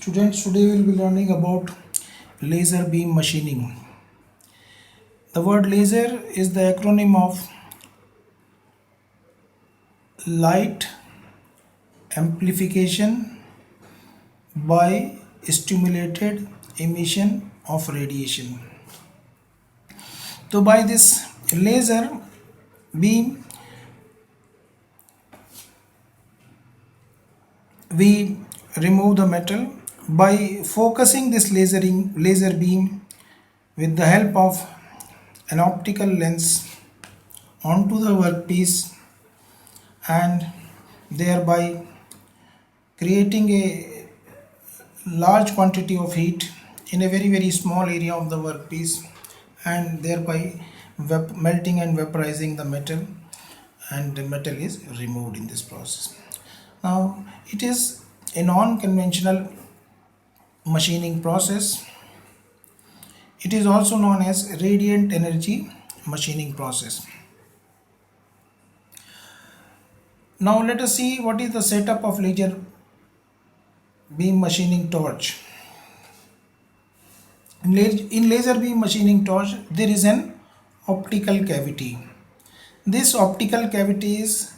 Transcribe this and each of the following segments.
Students, today we will be learning about laser beam machining. The word laser is the acronym of light amplification by stimulated emission of radiation. So by this laser beam we remove the metal by focusing this laser beam with the help of an optical lens onto the workpiece and thereby creating a large quantity of heat in a very small area of the workpiece and thereby melting and vaporizing the metal, and the metal is removed in this process. Now it is a non-conventional machining process. It is also known as radiant energy machining process. Now let us see what is the setup of laser beam machining torch. In laser beam machining torch there is an optical cavity. This optical cavity is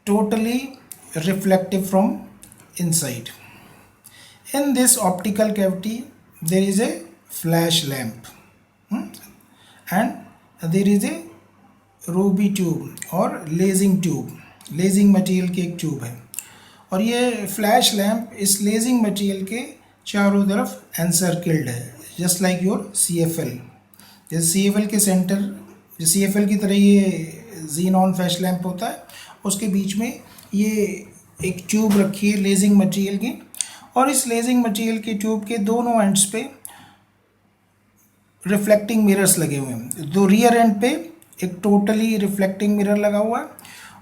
totally reflective from inside. In this optical cavity there is a flash lamp and there is a Ruby tube और lazing material की एक tube है, और ये flash lamp इस lazing material के चारों तरफ एनसर्किल्ड है, जस्ट लाइक योर CFL. जैसे CFL के सेंटर, CFL की तरह ये जीनॉन फ्लैश लैम्प होता है, उसके बीच में ये एक ट्यूब रखी है लेजिंग मटेरियल की, और इस लेजिंग मटेरियल की ट्यूब के दोनों एंड्स पे रिफ्लेक्टिंग मिरर्स लगे हुए हैं. दो रियर एंड पे एक टोटली रिफ्लेक्टिंग मिरर लगा हुआ है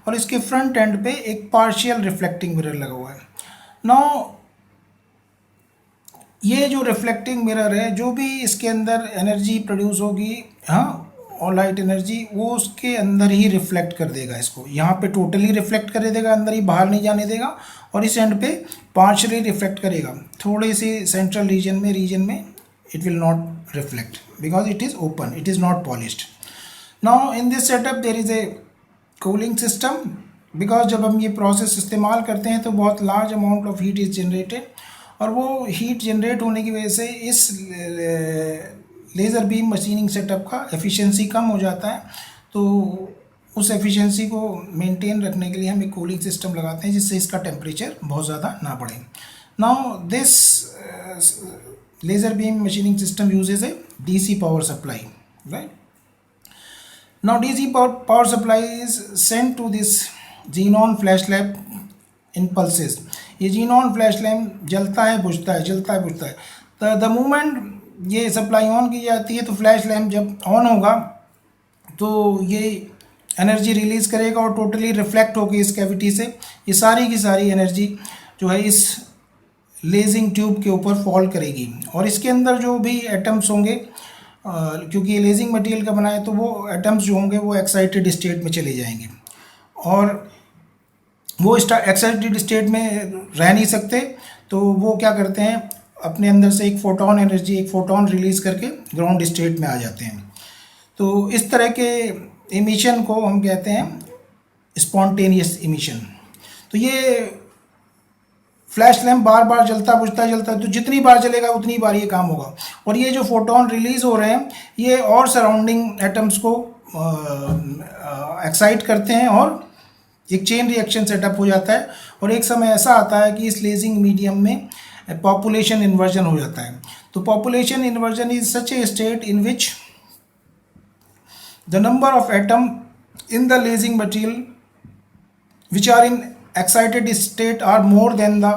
और इसके फ्रंट एंड पे एक पार्शियल रिफ्लेक्टिंग मिरर लगा हुआ है. नाउ ये जो रिफ्लेक्टिंग मिरर है, जो भी इसके अंदर एनर्जी प्रोड्यूस होगी, और लाइट एनर्जी, वो उसके अंदर ही रिफ्लेक्ट कर देगा. इसको यहाँ पे टोटली रिफ्लेक्ट कर देगा, अंदर ही, बाहर नहीं जाने देगा, और इस एंड पे पार्शियली रिफ्लेक्ट करेगा. थोड़े से सेंट्रल रीजन में it will not reflect because it is open, it is not polished. Now in this setup there is a cooling system, because जब हम ये प्रोसेस इस्तेमाल करते हैं तो बहुत large amount of heat is generated, और वो हीट जनरेट होने की वजह से इस लेज़र बीम मशीनिंग सेटअप का एफिशिएंसी कम हो जाता है. तो उस एफिशिएंसी को मेंटेन रखने के लिए हम एक कूलिंग सिस्टम लगाते हैं जिससे इसका टेम्परेचर बहुत ज़्यादा ना बढ़े. Now this laser beam machining system usage A DC power supply, right. Now DC power supply is sent to this xenon flash lamp in pulses. ये xenon flash lamp जलता है बुझता है. The moment ये सप्लाई ऑन की जाती है तो फ्लैश लैम्प जब ऑन होगा तो ये एनर्जी रिलीज़ करेगा और टोटली रिफ्लेक्ट होगी इस कैविटी से. ये सारी की सारी एनर्जी जो है इस लेजिंग ट्यूब के ऊपर फॉल करेगी, और इसके अंदर जो भी एटम्स होंगे, क्योंकि ये लेजिंग मटेरियल का बना है, तो वो एटम्स जो होंगे वो एक्साइटेड स्टेट में चले जाएंगे, और वो एक्साइटेड स्टेट में रह नहीं सकते. तो वो क्या करते हैं, अपने अंदर से एक फोटोन रिलीज़ करके ग्राउंड स्टेट में आ जाते हैं. तो इस तरह के इमिशन को हम कहते हैं स्पॉन्टेनियस इमिशन. तो ये फ्लैश लैम्प बार बार जलता है, तो जितनी बार जलेगा उतनी बार ये काम होगा, और ये जो फोटोन रिलीज़ हो रहे हैं ये और सराउंडिंग एटम्स को एक्साइट करते हैं, और एक चेन रिएक्शन सेटअप हो जाता है. और एक समय ऐसा आता है कि इस लेजिंग मीडियम में पॉपुलेशन इन्वर्जन हो जाता है. तो population inversion is such a state in which the number of atom in the lasing material which are in excited state are more than the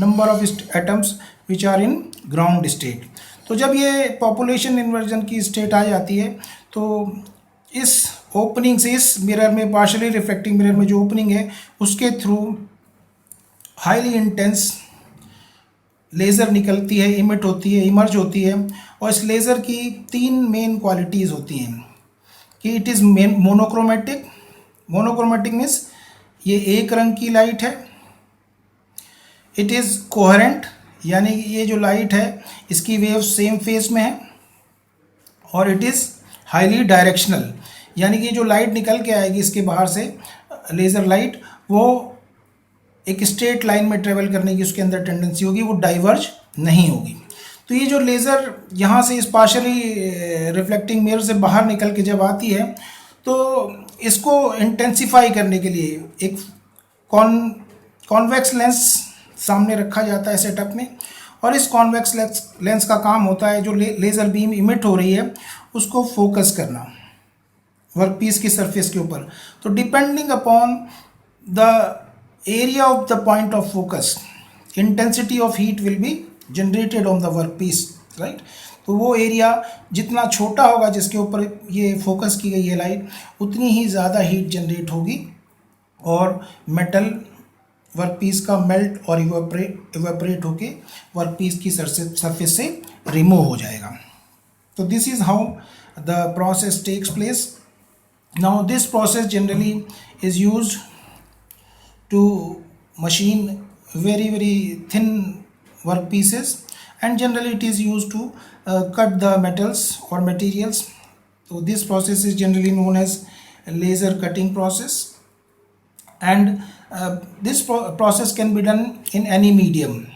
number of atoms which are in ground state. तो जब ये population inversion की state आ जाती है तो इस opening से, इस मिरर में, पार्शली रिफ्लेक्टिंग मिरर में जो ओपनिंग है उसके थ्रू हाईली इंटेंस लेज़र निकलती है, इमर्ज होती है. और इस लेज़र की 3 मेन क्वालिटीज़ होती हैं कि इट इज़ मोनोक्रोमेटिक मीन्स ये एक रंग की लाइट है, इट इज़ कोहेरेंट, यानी कि ये जो लाइट है इसकी वेव सेम फेज में है, और इट इज़ हाईली डायरेक्शनल, यानी कि जो लाइट निकल के आएगी इसके बाहर से लेज़र लाइट, वो एक स्ट्रेट लाइन में ट्रेवल करने की उसके अंदर टेंडेंसी होगी, वो डाइवर्ज नहीं होगी। तो ये जो लेज़र यहाँ से इस पार्शली रिफ्लेक्टिंग मिरर से बाहर निकल के जब आती है, तो इसको इंटेंसिफाई करने के लिए एक कॉन्वेक्स लेंस सामने रखा जाता है सेटअप में, और इस कॉन्वेक्स लेंस का काम होता है जो लेज़र बीम इमिट हो रही है उसको फोकस करना वर्कपीस की सरफेस के ऊपर। तो depending upon the area of the point of focus, intensity of heat will be generated on the workpiece, right. तो वो एरिया जितना छोटा होगा जिसके ऊपर ये फोकस की गई है लाइट, उतनी ही ज़्यादा हीट जनरेट होगी और मेटल वर्कपीस का मेल्ट और इवेपरेट होके वर्कपीस की सरफेस से रिमूव हो जाएगा। तो this is how the process takes place. Now this process generally is used to machine very thin work pieces, and generally it is used to cut the metals or materials. So this process is generally known as laser cutting process, and this process can be done in any medium.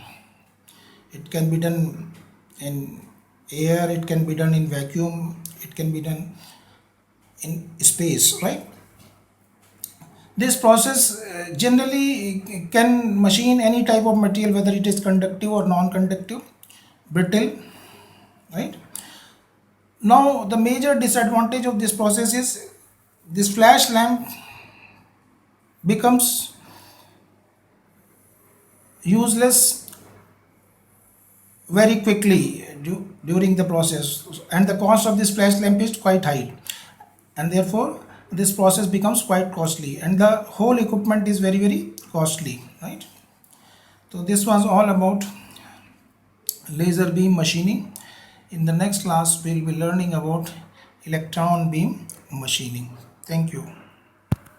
It can be done in air, it can be done in vacuum, it can be done in space, right? This process generally can machine any type of material, whether it is conductive or non-conductive, brittle, right? Now the major disadvantage of this process is this flash lamp becomes useless very quickly during the process, and the cost of this flash lamp is quite high, and therefore this process becomes quite costly, and the whole equipment is very costly, right? So this was all about laser beam machining. In the next class we will be learning about electron beam machining. Thank you.